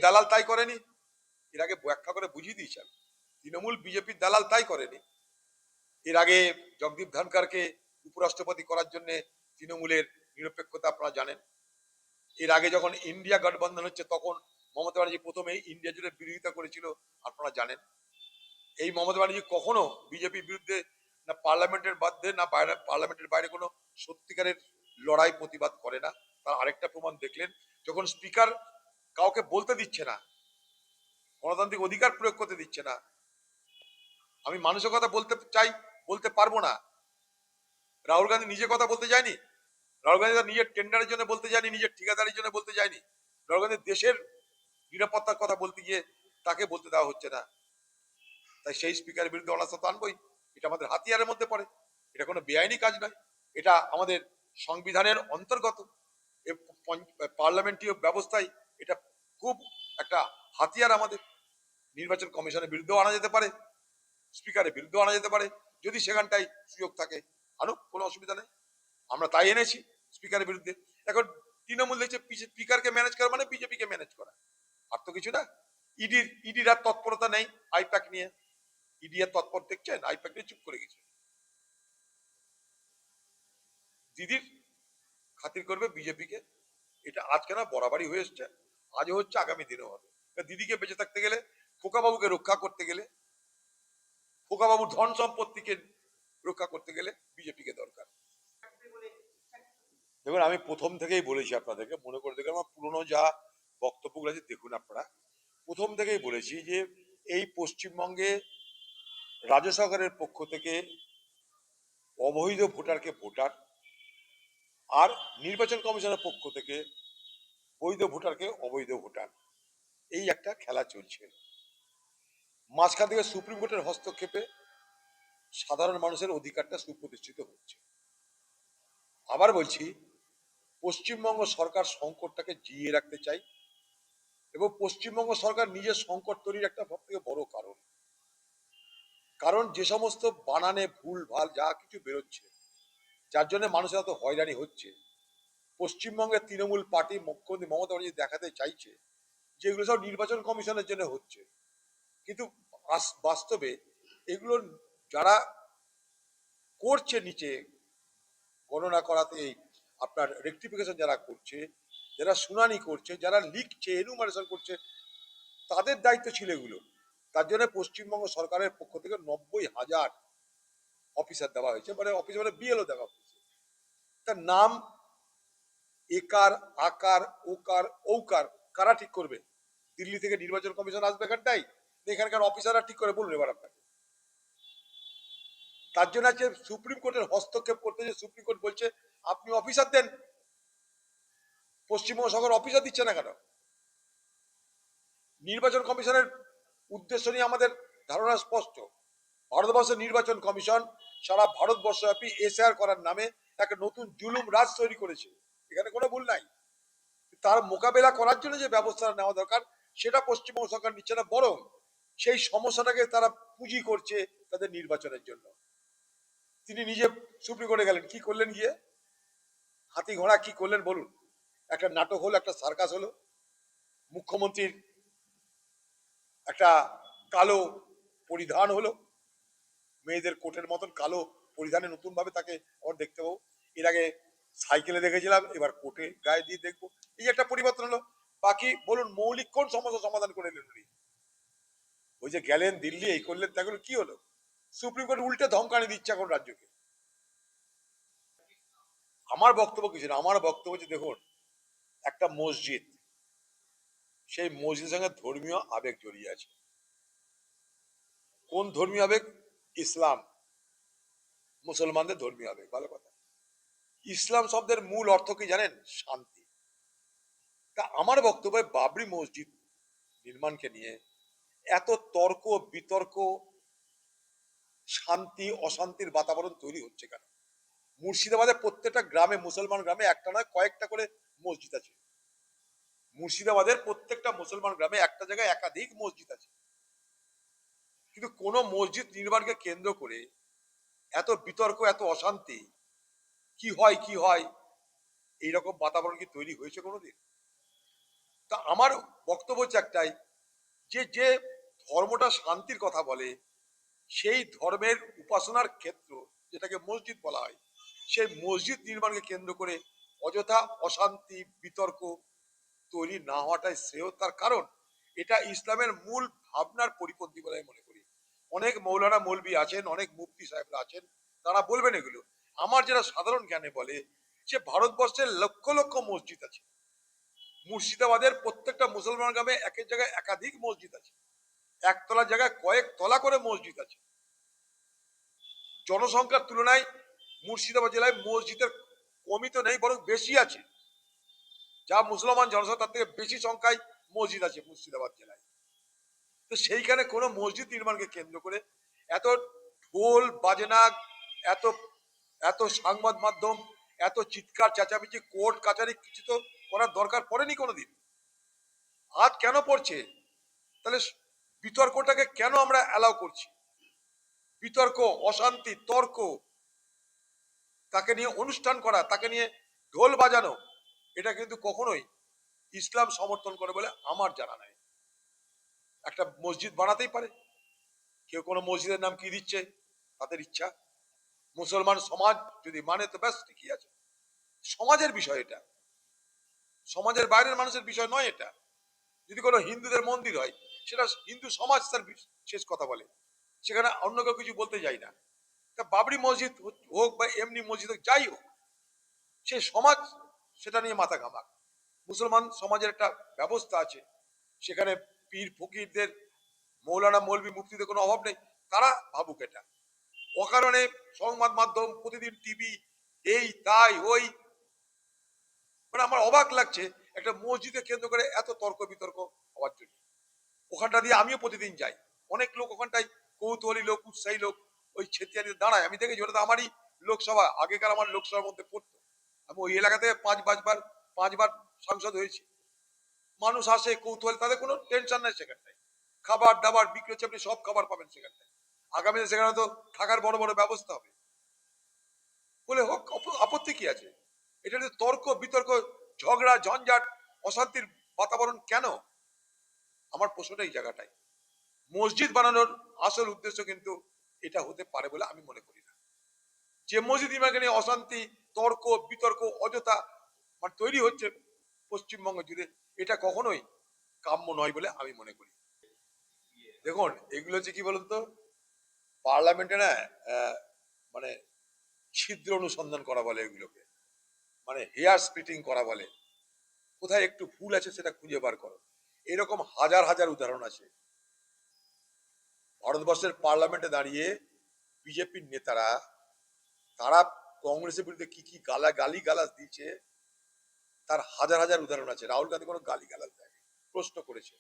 দালাল তাই করেনি? এর আগে ব্যাখ্যা করে বুঝিয়ে দিয়েছেন। তৃণমূল বিজেপির দালাল তাই করেনি। এর আগে জগদীপ ধনখড়কে উপরাষ্ট্রপতি করার জন্য তৃণমূলের নিরপেক্ষতা আপনারা জানেন। এর আগে যখন ইন্ডিয়া গঠবন্ধন হচ্ছে তখন মমতা ব্যানার্জি প্রথমে ইন্ডিয়া জোটের বিরোধিতা করেছিল, আপনারা জানেন। এই মমতা ব্যানার্জি কখনো বিজেপির বিরুদ্ধে না পার্লামেন্টের মধ্যে না বাইরে, পার্লামেন্টের বাইরে কোনো সত্যিকারের লড়াই প্রতিবাদ করে না। তার আরেকটা প্রমাণ দেখলেন যখন স্পিকার কাউকে বলতে দিচ্ছে না, গণতান্ত্রিক অধিকার প্রয়োগ করতে দিচ্ছে না। আমি মানুষের কথা বলতে চাই, বলতে পারবো না। রাহুল গান্ধী নিজে কথা বলতে যায়নি। রাহুল গান্ধী তার নিজের টেন্ডারের জন্য বলতে যায়নি, নিজের ঠিকাদারির জন্য বলতে যায়নি। রাহুল গান্ধী দেশের নিরাপত্তার কথা বলতে গিয়ে তাকে বলতে দেওয়া হচ্ছে না। তাই সেই স্পিকারের বিরুদ্ধে অনাস্থা তো আনবই। এটা আমাদের হাতিয়ারের মধ্যে পড়ে। এটা কোনো বেআইনি কাজ নয়, এটা আমাদের সংবিধানের অন্তর্গত। পার্লামেন্টীয় ব্যবস্থায় এটা খুব একটা হাতিয়ার আমাদের। নির্বাচন কমিশনের বিরুদ্ধেও আনা যেতে পারে, স্পিকারের বিরুদ্ধেও আনা যেতে পারে, যদি সেখানটাই সুযোগ থাকে। আনুক, কোনো অসুবিধা নেই। আমরা তাই এনেছি স্পিকারের বিরুদ্ধে। এখন তৃণমূল দেখছে স্পিকারকে ম্যানেজ করা মানে বিজেপিকে ম্যানেজ করা, আর তো কিছু না। ইডির আর তৎপরতা নেই আইপ্যাক নিয়ে। ইডি এর তৎপর দেখছেন, আইপ্যাক নিয়ে চুপ করে গেছে। দিদির খাতির করবে বিজেপিকে, এটা আজকে না বরাবরই হয়ে এসছে, আজও হচ্ছে, আগামী দিনেও হবে। দিদিকে বেঁচে থাকতে গেলে, খোকাবাবুকে রক্ষা করতে গেলে, খোকাবাবুর ধন সম্পত্তিকে রক্ষা করতে গেলে বিজেপিকে দরকার। দেখুন, আমি প্রথম থেকেই বলেছি আপনাদেরকে, মনে করে দেখুন আমার পুরনো যা বক্তব্যগুলো আছে দেখুন আপনারা, প্রথম থেকেই বলেছি যে এই পশ্চিমবঙ্গে রাজ্য সরকারের পক্ষ থেকে অবৈধ ভোটারকে ভোটার, আর নির্বাচন কমিশনের পক্ষ থেকে বৈধ ভোটারকে অবৈধ ভোটার, এই একটা খেলা চলছে। মাঝখান থেকে সুপ্রিম কোর্টের হস্তক্ষেপে সাধারণ মানুষের অধিকারটা সুপ্রতিষ্ঠিত হচ্ছে। আবার বলছি, পশ্চিমবঙ্গ সরকার সংকটটাকে জিইয়ে রাখতে চাই, এবং পশ্চিমবঙ্গ সরকার নিজের সংকট তৈরির একটা সব থেকে বড় কারণ যে সমস্ত বানানে ভুল ভাল যা কিছু বেরোচ্ছে, যার জন্য মানুষের এত হয়রানি হচ্ছে, পশ্চিমবঙ্গের তৃণমূল পার্টি মুখ্যমন্ত্রী মমতা ব্যানার্জি দেখাতে চাইছে যে এগুলো সব নির্বাচন কমিশনের জন্য হচ্ছে। কিন্তু বাস্তবে এগুলো যারা করছে নিচে গণনা করাতে, আপনার রেকটিফিকেশন যারা করছে, যারা শুনানি করছে, যারা লিখছে, এনুমারেশন করছে, তাদের দায়িত্ব ছিল এগুলো। তার জন্য পশ্চিমবঙ্গ সরকারের পক্ষ থেকে 90,000 অফিসার দেওয়া হয়েছে, মানে অফিসার মানে বিএলও দেওয়া হয়েছে। তার নাম একার, আকার, ওকার, ঔকার কারা ঠিক করবে? দিল্লি থেকে নির্বাচন কমিশন আসবে এখানটাই, এখানকার অফিসাররা ঠিক করে বলুন এবার আপনাকে। তার জন্য আছে সুপ্রিম কোর্টের হস্তক্ষেপ করতে, যে সুপ্রিম কোর্ট বলছে আপনি অফিসার দেন। পশ্চিমবঙ্গ সরকার অফিসার দিচ্ছে না কেন? নির্বাচন কমিশনের উদ্দেশ্য নিয়ে আমাদের ধারণা স্পষ্ট। ভারতবর্ষের নির্বাচন কমিশন সারা ভারতবর্ষব্যাপী এসআর করার নামে একটা নতুন জুলুম রাজ তৈরি করেছে, এখানে কোনো ভুল নাই। তার মোকাবেলা করার জন্য যে ব্যবস্থা নেওয়া দরকার সেটা পশ্চিমবঙ্গ সরকার নিচ্ছে না, বরং সেই সমস্যাটাকে তারা পুঁজি করছে তাদের নির্বাচনের জন্য। তিনি নিজে সুপ্রিম কোর্টে গেলেন, কি করলেন গিয়ে? হাতি ঘোড়া কি করলেন বলুন? একটা নাটক হলো, একটা সার্কাস হলো। মুখ্যমন্ত্রীর একটা কালো পরিধান হলো, মেয়েদের কোটের মতন কালো পরিধানে নতুন ভাবে তাকে আবার দেখতে পাবো। এর আগে সাইকেলে দেখেছিলাম, এবার কোটে গায়ে দিয়ে দেখবো। এই একটা পরিবর্তন হলো। বাকি বলুন মৌলিক কোন সমস্যা সমাধান করে এলেন উনি? ওই যে গেলেন দিল্লি, এই করলেন, তা কি হলো? সুপ্রিম কোর্ট উল্টে ধমকানি দিচ্ছে এখন রাজ্যকে। আমার বক্তব্য কিছু না, আমার বক্তব্য হচ্ছে দেখুন, একটা মসজিদ, সেই মসজিদের সঙ্গে ধর্মীয় আবেগ জড়িয়ে আছে। কোন ধর্মীয় আবেগ? ইসলাম, মুসলমানদের ধর্মীয় আবেগ। ভালো কথা। ইসলাম শব্দের মূল অর্থ কি জানেন? শান্তি। তা আমার বক্তব্য, বাবরি মসজিদ নির্মাণকে নিয়ে এত তর্ক বিতর্ক, শান্তি অশান্তির বাতাবরণ তৈরি হচ্ছে কেন? মুর্শিদাবাদের প্রত্যেকটা গ্রামে, মুসলমান গ্রামে একটা নয় কয়েকটা করে মসজিদ আছে। মুর্শিদাবাদের প্রত্যেকটা মুসলমান গ্রামে একটা জায়গায় একাধিক মসজিদ আছে। কিন্তু কোন মসজিদ নির্মাণকে কেন্দ্র করে এত বিতর্ক, এত অশান্তি, কি হয় এইরকম বাতাবরণ কি তৈরি হয়েছে কোনোদিন? তা আমার বক্তব্য হচ্ছে একটাই, যে যে ধর্মটা শান্তির কথা বলে, সেই ধর্মের উপাসনার ক্ষেত্র যেটাকে মসজিদ বলা হয়, সেই মসজিদ নির্মাণকে কেন্দ্র করে অযথা অশান্তি বিতর্ক তৈরি না হওয়াটাই শ্রেয়। তার কারণ এটা ইসলামের মূল ভাবনার পরিপন্থী বলে আমি মনে করি। অনেক মৌলানা মৌলবি আছেন, অনেক মুফতি সাহেবরা আছেন, তারা বলবেন এগুলো। আমার যারা সাধারণ জ্ঞানে বলে যে ভারতবর্ষের লক্ষ লক্ষ মসজিদ আছে, মুর্শিদাবাদের প্রত্যেকটা মুসলমান গ্রামে একের জায়গায় একাধিক মসজিদ আছে, একতলা জায়গায় কয়েক তলা করে মসজিদ আছে। জনসংখ্যার তুলনায় মুর্শিদাবাদ জেলায় মসজিদের কমই তো নেই, বরং বেশি আছে। যা মুসলমান জনসংখ্যা তার থেকে বেশি সংখ্যায় মসজিদ আছে মুর্শিদাবাদ জেলায়। তো সেইখানে কোনো মসজিদ নির্মাণকে কেন্দ্র করে এত ঢোল বাজনা, এত এত সংবাদ মাধ্যম, এত চিৎকার চেঁচামেচি, কোর্ট কাচারি কিছু তো করার দরকার পড়েনি কোনোদিন। আজ কেন পড়ছে? তাহলে বিতর্কটাকে কেন আমরা অ্যালাউ করছি? বিতর্ক, অশান্তি, তর্ক, তাকে নিয়ে অনুষ্ঠান করা, তাকে নিয়ে ঢোল বাজানো, এটা কিন্তু কখনোই ইসলাম সমর্থন করে বলে আমার জানা নাই। একটা মসজিদ বানাতেই পারে, কেউ কোনো মসজিদের নাম কি দিচ্ছে তাদের ইচ্ছা। মুসলমান সমাজ যদি মানে তো ব্যাস ঠিকই আছে। সমাজের বিষয় এটা, সমাজের বাইরের মানুষের বিষয় নয় এটা। যদি কোনো হিন্দুদের মন্দির হয়, সেটা হিন্দু সমাজ তার শেষ কথা বলে, সেখানে অন্য কেউ কিছু বলতে যায় না। তা বাবরি মসজিদ হোক বা এমনি মসজিদ হোক, যাই হোক, সে সমাজ সেটা নিয়ে মাথা ঘামাক। মুসলমান সমাজের একটা ব্যবস্থা আছে, সেখানে পীর ফকিরদের, মৌলানা মৌলবি মুফতিদের কোনো অভাব নেই, তারা ভাবুক এটা। অকারণে সংবাদ মাধ্যম প্রতিদিন টিভি এই তাই ওই, মানে আমার অবাক লাগছে একটা মসজিদে কেন্দ্র করে এত তর্ক বিতর্ক হওয়ার জন্য। ওখানটা দিয়ে আমিও প্রতিদিন যাই, অনেক লোক ওখানটায় কৌতূহলী লোক, উৎসাহী লোক ওই ছেতিয়ানিতে দাঁড়ায়। আমি দেখেছি, ওটা তো আমারই লোকসভা, আগেকার আমার লোকসভার মধ্যে পড়তো। আমি ওই এলাকা থেকে পাঁচবার সাংসদ হয়েছি। মানুষ আসে কৌতূহল, তাদের কোনো টেনশন নাই সেখানটায়। খাবার দাবার বিক্রি হচ্ছে, আপনি সব খাবার পাবেন সেখানটায়। আগামীতে সেখানে তো থাকার বড় বড় ব্যবস্থা হবে, বলে হোক, আপত্তি কি আছে? এটা তর্ক বিতর্ক, ঝগড়া ঝঞ্ঝাট, অশান্তির বাতাবরণ কেন? আমার প্রশ্নটা এই জায়গাটাই। মসজিদ বানানোর আসল উদ্দেশ্য কিন্তু এটা হতে পারে বলে আমি মনে করি না। যে মসজিদ নির্মাণকে নিয়ে অশান্তি, তর্ক বিতর্ক অযথা মানে তৈরি হচ্ছে পশ্চিমবঙ্গ জুড়ে, এটা কখনোই কাম্য নয় বলে আমি মনে করি। দেখুন, এগুলো হচ্ছে কি বলুন তো, পার্লামেন্টে না মানে ছিদ্র অনুসন্ধান করা বলে এগুলোকে, মানে হেয়ার স্প্লিটিং করা বলে। কোথায় একটু ভুল আছে সেটা খুঁজে বার করো। এরকম হাজার হাজার উদাহরণ আছে। ভারতবর্ষের পার্লামেন্টে দাঁড়িয়ে বিজেপির নেতারা, তারা কংগ্রেসের বিরুদ্ধে কি কি গালি গালাজ দিয়েছে, তার হাজার হাজার উদাহরণ আছে। রাহুল গান্ধী কোনো গালি গালাজ দেয়নি, প্রশ্ন করেছে।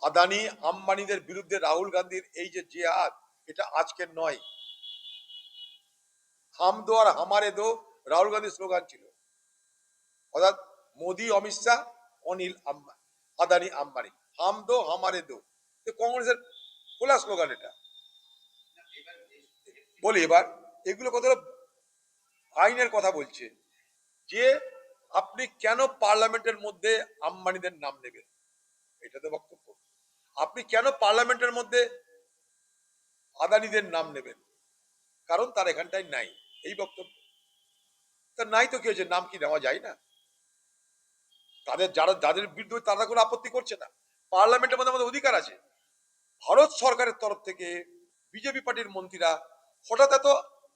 আদানি আম্বানিদের বিরুদ্ধে রাহুল গান্ধীর এই যে জেহাদ, এটা আজকের নয়। হাম দো আর হামারে দো রাহুল গান্ধীর স্লোগান ছিল। অর্থাৎ মোদি, অমিত শাহ, অনিল আম্বানি, আদানি আম্বানি, হাম দো হামারে দো, কংগ্রেসের খোলা স্লোগান এটা। বলি এবার, এগুলো কথা আইনের কথা বলছে, যে আপনি কেন পার্লামেন্টের মধ্যে আম্বানিদের নাম নেবেন, এটা তো বক্তব্য। আপনি কেন পার্লামেন্টের মধ্যে আদানিদের নাম নেবেন, কারণ তার এখানটায় নাই, এই বক্তব্য। তার নাই তো কি হয়েছে, নাম কি নেওয়া যায় না? তাদের যাদের বিরুদ্ধে তারা কোনো আপত্তি করছে না, পার্লামেন্টের মধ্যে আমাদের অধিকার আছে। ভারত সরকারের তরফ থেকে বিজেপি পার্টির মন্ত্রীরা হঠাৎ এত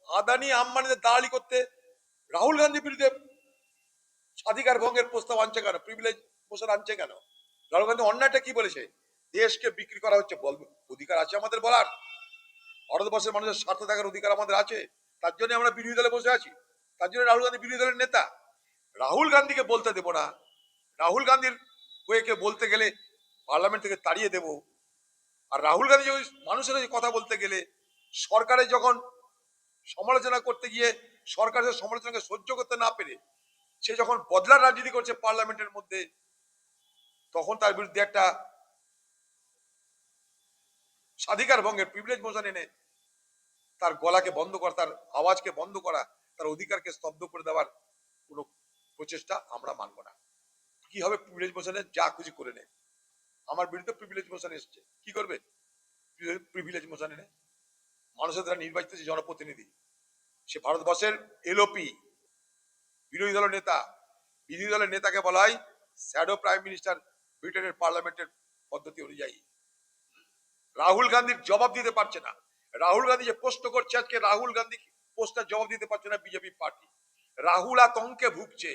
আদানি আম্বানিদের দালালি করতে রাহুল গান্ধীর বিরুদ্ধে স্বাধিকার ভঙ্গের প্রস্তাব আনছে কেন, প্রিভিলেজ মোশন আনছে কেন? রাহুল গান্ধী অন্যায়টা কি বলেছে? দেশকে বিক্রি করা হচ্ছে, বলবো অধিকার আছে আমাদের বলার। ভারতবর্ষের মানুষের স্বার্থ থাকার অধিকার আমাদের আছে, তার জন্য আমরা বিরোধী দলে বসে আছি, তার জন্য রাহুল গান্ধী বিরোধী দলের নেতা। রাহুল গান্ধীকে বলতে দেব না, রাহুল গান্ধীর হয়ে কে বলতে গেলে পার্লামেন্ট থেকে তাড়িয়ে দেব। আর রাহুল গান্ধী যখন মানুষের কথা বলতে গেলে, সরকারের যখন সমালোচনা করতে গিয়ে সরকারের সমালোচনাকে সহ্য করতে না পেরে সে যখন বদলার রাজনীতি করছে পার্লামেন্টের মধ্যে, তখন তার বিরুদ্ধে একটা স্বাধিকার ভঙ্গের প্রিভিলেজ মোশন এনে তার গলাকে বন্ধ করা, তার আওয়াজকে বন্ধ করা, তার অধিকারকে স্তব্ধ করে দেওয়ার কোনো প্রচেষ্টা আমরা মানব না। কি হবে প্রিভিলেজ মোশনে? যা খুশি করে নেয়। আমার বিরুদ্ধে প্রিভিলেজ মোশন এসছে, কি করবে? প্রিভিলেজ মোশন এনে মানুষের দ্বারা নির্বাচিত যে জনপ্রতিনিধি, সে ভারতবর্ষের এলওপি, বিরোধী দলের নেতা, বিরোধী দলের নেতাকে বলা হয় শ্যাডো প্রাইম মিনিস্টার ব্রিটেনের পার্লামেন্টের পদ্ধতি অনুযায়ী। রাহুল গান্ধীর জবাব দিতে পারছে না। রাহুল গান্ধী যে প্রশ্ন করছে আজকে, রাহুল গান্ধী প্রশ্নের জবাব দিতে পারছে না বিজেপি পার্টি। রাহুল আতঙ্কে ভুগছে।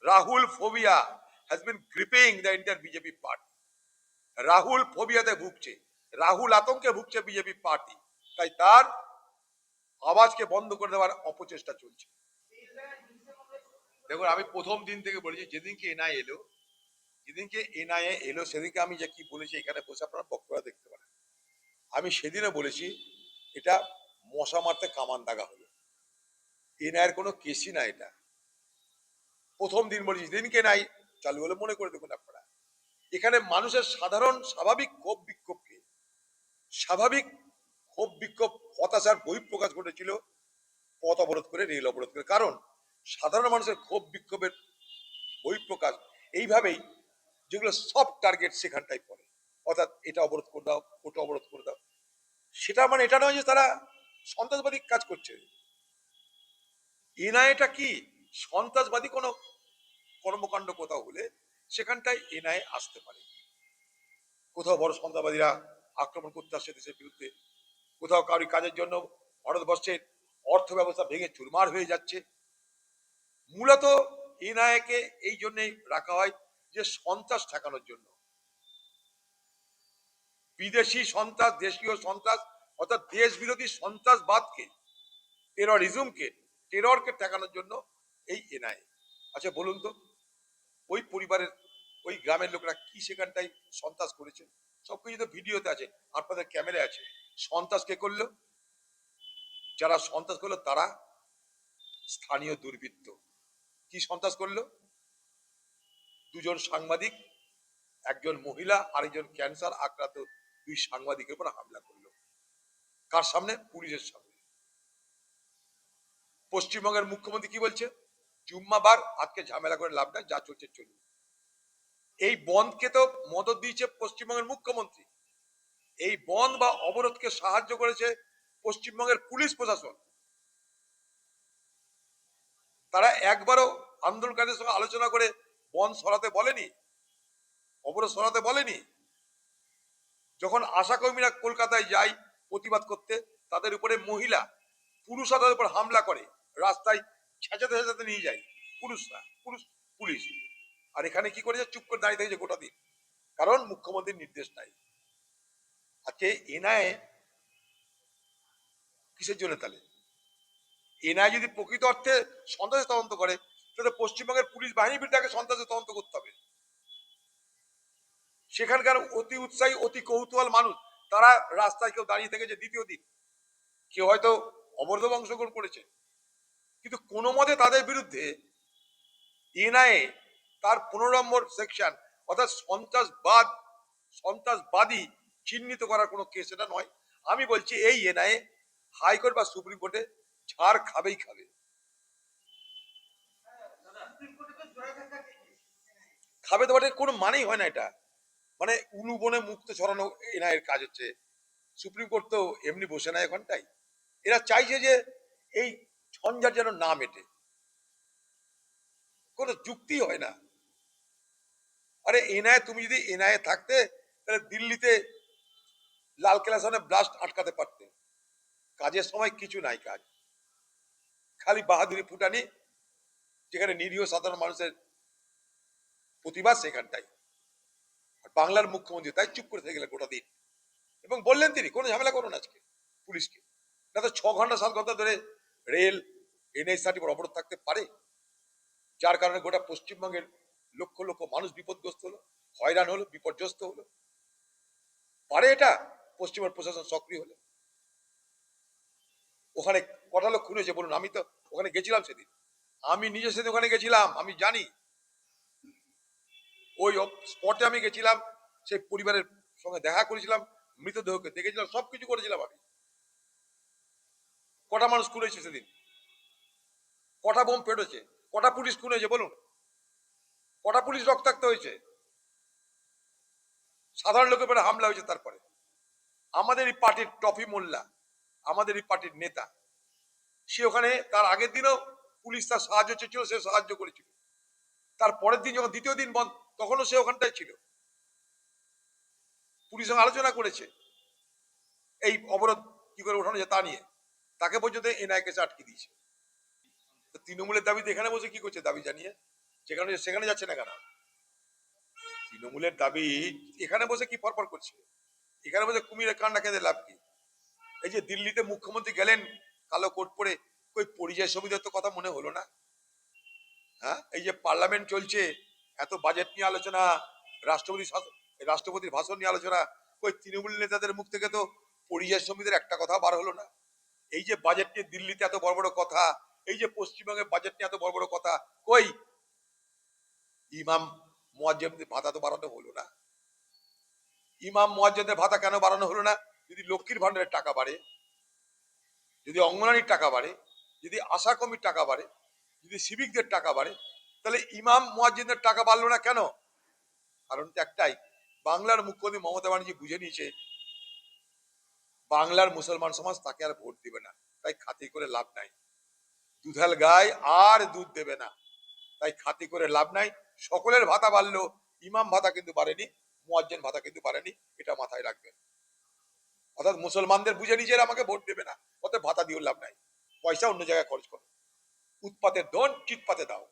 Rahul phobia has been gripping the entire BJP party. Rahul ফোবিয়াতে ভুগছে, রাহুল আতঙ্কে ভুগছে বিজেপি পার্টি। তাই তার আওয়াজকে বন্ধ করে দেওয়ার অপচেষ্টা চলছে। দেখুন, আমি প্রথম দিন থেকে বলেছি, যেদিনকে এনআইএ এলো সেদিনকে আমি যে কি বলেছি এখানে বসে আপনারা বক্তব্য দেখতে পারেন। আমি সেদিনও বলেছি এটা মশা মারতে কামান দাগা হলো, এনআইএর কোনো কেসই না এটা। প্রথম দিন বলেছি, যেদিনকে এনআই চালু হলো, মনে করে দেখুন আপনারা, এখানে মানুষের সাধারণ স্বাভাবিক ক্ষোভ বিক্ষোভ হতাশার বহিঃপ্রকাশ ঘটেছিল পথ অবরোধ করে, রেল অবরোধ করে। কারণ সাধারণ মানুষের ক্ষোভ বিক্ষোভের বহিঃপ্রকাশ এইভাবেই, যেগুলো সফট টার্গেট সেখানটাই পড়ে, অর্থাৎ এটা অবরোধ করে দাও, ওটা অবরোধ করে দাও। সেটা মানে এটা নয় যে তারা সন্ত্রাসবাদী কাজ করছে। এনআইএটা কি সন্ত্রাসবাদী কোনো কর্মকাণ্ড কোথাও হলে সেখানটায় এনআইএ আসতে পারে। কোথাও বড় সন্ত্রাসবাদীরা আক্রমণ করতে আসছে দেশের বিরুদ্ধে, কোথাও কারোর কাজের জন্য ভারতবর্ষের অর্থ ব্যবস্থা ভেঙে চুরমার হয়ে যাচ্ছে। মূলত এনআইএ কে এই জন্যই রাখা হয় যে সন্ত্রাস ঠেকানোর জন্য। বিদেশি সন্ত্রাস, দেশীয় সন্ত্রাস, অর্থাৎ দেশ বিরোধী সন্ত্রাসবাদকে, টেররকে ঠেকানোর জন্য এই এনআইএ। আচ্ছা বলুন তো, ওই পরিবারের, ওই গ্রামের লোকেরা কি সেখানটাই সন্ত্রাস করেছে? সবকিছু তো ভিডিওতে আছে, আপনাদের ক্যামেরায় আছে। সন্ত্রাস কে করলো? যারা সন্ত্রাস করলো তারা স্থানীয় দুর্বৃত্ত। কি সন্ত্রাস করলো? দুজন সাংবাদিক, একজন মহিলা, আরেকজন ক্যান্সার আক্রান্ত দুই সাংবাদিকের উপর হামলা করলো। কার সামনে? পুলিশের সামনে। পশ্চিমবঙ্গের মুখ্যমন্ত্রী কি বলছে? জুম্মাবার, আজকে ঝামেলা করে লাভ নাই, যা চলছে চলুন। এই বন্ধকে তো মদত দিয়েছে পশ্চিমবঙ্গের মুখ্যমন্ত্রী। এই বন্ধ বা অবরোধকে সাহায্য করেছে পশ্চিমবঙ্গের পুলিশ প্রশাসন। তারা একবারও আন্দোলনকারীদের সঙ্গে আলোচনা করে বন্ধ সরাতে বলেনি, অবরোধ সরাতে বলেনি। যখন আশা কর্মীরা কলকাতায় যায় প্রতিবাদ করতে, তাদের উপরে মহিলা, পুরুষরা তাদের উপর হামলা করে, রাস্তায় ছেঁচাতে ছেঁচাতে নিয়ে যায় পুলিশ। আর এখানে কি করেছে? চুপ করে দাঁড়িয়ে থেকেছে গোটা দিন, কারণ মুখ্যমন্ত্রীর নির্দেশ নাই। আজকে এনআইএ কিসের জন্য? তাহলে এনআইএ যদি প্রকৃত অর্থে সন্ত্রাসের তদন্ত করে, তাহলে পশ্চিমবঙ্গের পুলিশ বাহিনীর বিরুদ্ধে আগে সন্ত্রাসের তদন্ত করতে হবে। সেখানকার অতি উৎসাহী, অতি কৌতূহল মানুষ, তারা রাস্তায় কেউ দাঁড়িয়ে থেকেছে দ্বিতীয় দিন, কেউ হয়তো অবরোধে অংশগ্রহণ করেছে, কিন্তু কোনো মতে তাদের বিরুদ্ধে এনআইএ তার 15 নম্বর সেকশন, অর্থাৎ সন্ত্রাসবাদী চিহ্নিত করার কোনো কেস এটা নয়। আমি বলছি এই এনআইএ হাইকোর্ট বা সুপ্রিম কোর্টে ছাড় খাবেই খাবে। খাবে তো বটে, কোনো মানেই হয় না এটা। মানে উলু বনে মুক্ত ছড়ানো এনআইএর কাজ হচ্ছে। সুপ্রিম কোর্ট তো এমনি বসে না এখানটাই, এরা চাইছে যে এই ঝঞ্ঝাট যেন না মেটে। কোনো যুক্তি হয় না। আরে এনআইএ, তুমি যদি এনআইএ থাকতে তাহলে দিল্লিতে লালকেল্লা সামনে ব্লাস্ট আটকাতে পারতে। কাজের সময় কিছু নাই কাজ, খালি বাহাদুরি ফুটানি, যেখানে নিরীহ সাধারণ মানুষের প্রতিবাদ সেখানটাই। বাংলার মুখ্যমন্ত্রী তাই চুপ করে থেকে গেলেন গোটা দিন, এবং বললেন তিনি কোনো ঝামেলা করুন আজকে পুলিশকে। না তো 6 ঘন্টা 7 ঘন্টা ধরে রেল, এনএইচআরটি অবরোধ থাকতে পারে, যার কারণে গোটা পশ্চিমবঙ্গের লক্ষ লক্ষ মানুষ বিপদগ্রস্ত হলো, হয়রান হলো, বিপর্যস্ত হলো? পারে এটা পশ্চিমবঙ্গ প্রশাসন সক্রিয় হলে? ওখানে কটা লোক খুন হয়েছে বলুন? আমি তো ওখানে গেছিলাম সেদিন, আমি নিজে সেদিন ওখানে গেছিলাম, আমি জানি। ওই স্পটে আমি গেছিলাম, সেই পরিবারের সঙ্গে দেখা করেছিলাম, মৃতদেহকে দেখেছিলাম, সবকিছু করেছিলাম আমি। কটা মানুষ খুন হয়েছে সেদিন? কটা বোম ফেটেছে? কটা পুলিশ খুন হয়েছে বলুন? কটা পুলিশ রক্তাক্ত হয়েছে, সাধারণ লোকের উপরে হামলা হয়েছে। তারপরে আমাদের এই পার্টির টফি মোল্লা, আমাদের এই পার্টির নেতা, সে ওখানে তার আগের দিনও পুলিশ তার সাহায্য চেয়েছিল, সে সাহায্য করেছিল। তার পরের দিন যখন দ্বিতীয় দিন বন্ধ, তখনও সে ওখানটায় ছিল, পুলিশের সঙ্গে আলোচনা করেছে এই অবরোধ কি করে ওঠানো যায় তা নিয়ে। তাকে পর্যন্ত এনআই কেসে আটকে দিয়েছে। তৃণমূলের দাবিতে এখানে বসে কি করছে দাবি জানিয়ে, যেখানে সেখানে যাচ্ছে না কেন? তৃণমূলের দাবি এখানে বসে কি ফরফর করছে? এখানে বসে কুমিরের কান্না কেঁদে লাভ কি? এই যে দিল্লিতে মুখ্যমন্ত্রী গেলেন কালো কোট পরে, ওই পরিযায়ী শ্রমিকদের তো কথা মনে হলো না? হ্যাঁ, এই যে পার্লামেন্ট চলছে, এত বাজেট নিয়ে আলোচনা, রাষ্ট্রপতির ভাষণ নিয়ে আলোচনা, ওই তৃণমূল নেতাদের মুখ থেকে তো পরিযায়ী শ্রমিকদের একটা কথা বার হলো না। এই যে বাজেট নিয়ে দিল্লিতে এত বড় বড় কথা, এই যে পশ্চিমবঙ্গের বাজেট নিয়ে এত বড় বড় কথা, কই ইমাম মুয়াজ্জিনদের ভাতা তো বাড়ানো হলো না? ইমাম মুয়াজ্জিনদের ভাতা কেন বাড়ানো হলো না? যদি লক্ষ্মীর ভান্ডারের টাকা বাড়ে, যদি অঙ্গনারীর টাকা বাড়ে, যদি আশা কমির টাকা বাড়ে, যদি সিভিকদের টাকা বাড়ে, তাহলে ইমাম মুয়াজ্জিনদের টাকা বাড়লো না কেন? কারণ তো একটাই, বাংলার মুখ্যমন্ত্রী মমতা ব্যানার্জি বুঝে নিয়েছে বাংলার মুসলমান সমাজ তাকে আর ভোট দিবে না, তাই খাতি করে লাভ নাই। দুধাল গায় আর দুধ দেবে না, তাই খাতি করে লাভ নাই। সকলের ভাতা বাড়লো, ইমাম ভাতা কিন্তু বাড়েনি, মুয়াজ্জিন ভাতা কিন্তু বাড়েনি, এটা মাথায় রাখবেন। অর্থাৎ মুসলমানদের বুঝে নিজের আমাকে ভোট দেবে না, অত ভাতা দিয়েও লাভ নাই, পয়সা অন্য জায়গায় খরচ করো। উৎপাতের ধন চিৎপাতে দাও।